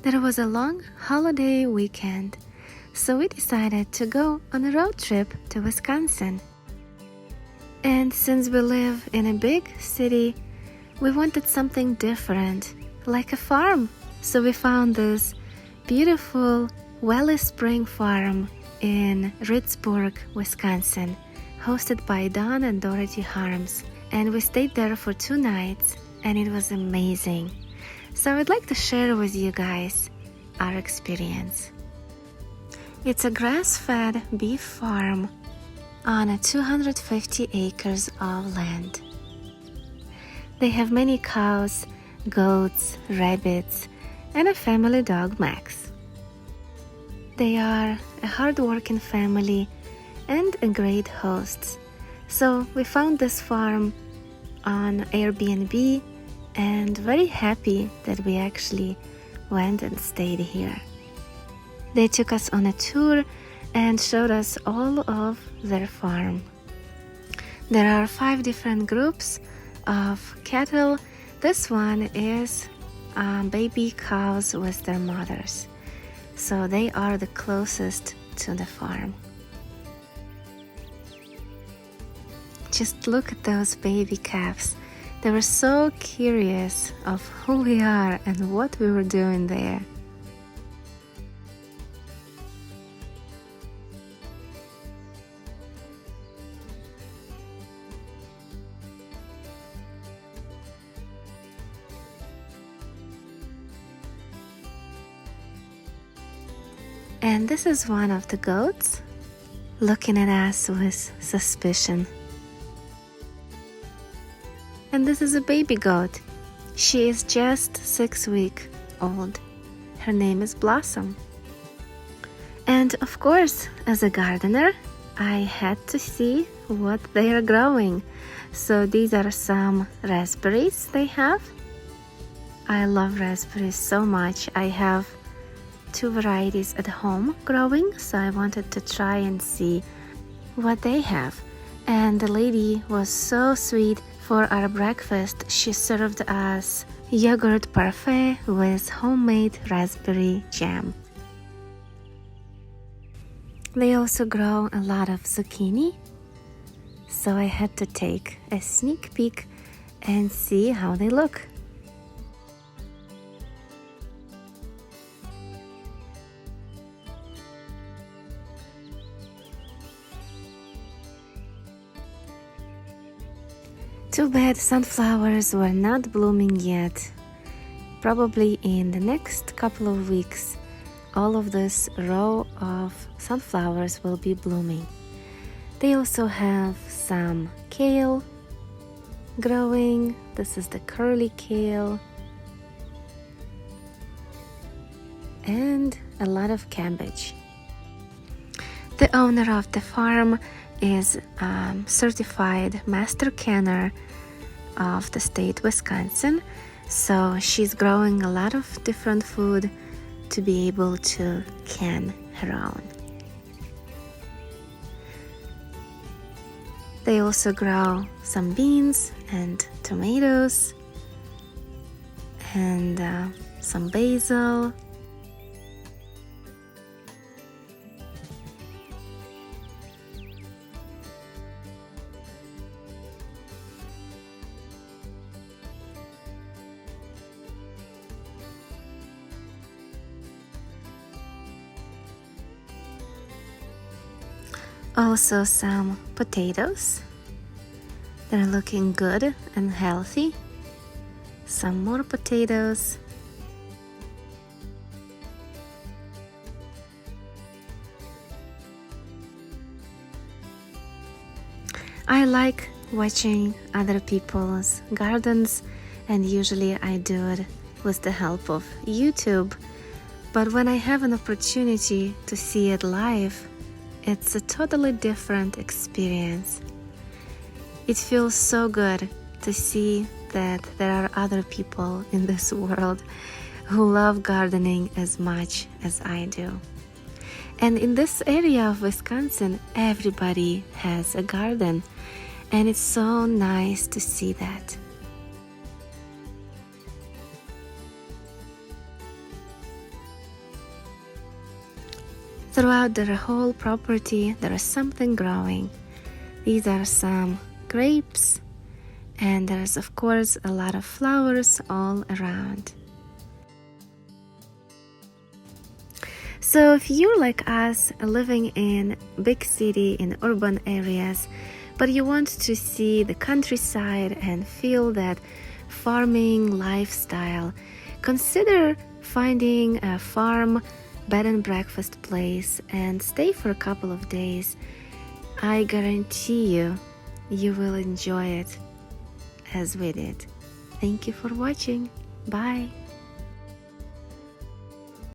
There was a long holiday weekend, so we decided to go on a road trip to Wisconsin. And since we live in a big city, we wanted something different, like a farm. So we found this beautiful Valley Spring farm in Rittsburg, Wisconsin, hosted by Don and Dorothy Harms. And we stayed there for 2 nights, and it was amazing. So I'd like to share with you guys our experience. It's a grass-fed beef farm on 250 acres of land. They have many cows, goats, rabbits, and a family dog, Max. They are a hard-working family and a great hosts. So we found this farm on Airbnb and very happy that we actually went and stayed here. They took us on a tour and showed us all of their farm. There are 5 different groups of cattle. This one is baby cows with their mothers, so they are the closest to the farm. Just look at those baby calves. They were so curious of who we are and what we were doing there. And this is one of the goats, looking at us with suspicion. And this is a baby goat. She is just 6 weeks old. Her name is Blossom. And of course, as a gardener, I had to see what they are growing. So these are some raspberries they have. I love raspberries so much. I have 2 varieties at home growing, so I wanted to try and see what they have. And the lady was so sweet. For our breakfast, she served us yogurt parfait with homemade raspberry jam. They also grow a lot of zucchini, so I had to take a sneak peek and see how they look. Too bad sunflowers were not blooming yet. Probably in the next couple of weeks, all of this row of sunflowers will be blooming. They also have some kale growing. This is the curly kale. And a lot of cabbage. The owner of the farm is certified master canner of the state Wisconsin, so she's growing a lot of different food to be able to can her own. They also grow some beans and tomatoes and some basil. Also some potatoes. They're looking good and healthy. Some more potatoes. I like watching other people's gardens, and usually I do it with the help of YouTube. But when I have an opportunity to see it live, it's a totally different experience. It feels so good to see that there are other people in this world who love gardening as much as I do. And in this area of Wisconsin, everybody has a garden, and it's so nice to see that. Throughout the whole property, there is something growing. These are some grapes, and there's of course a lot of flowers all around. So if you're like us, living in big city, in urban areas, but you want to see the countryside and feel that farming lifestyle, consider finding a farm bed and breakfast place and stay for a couple of days. I guarantee you will enjoy it as we did. Thank you for watching. Bye.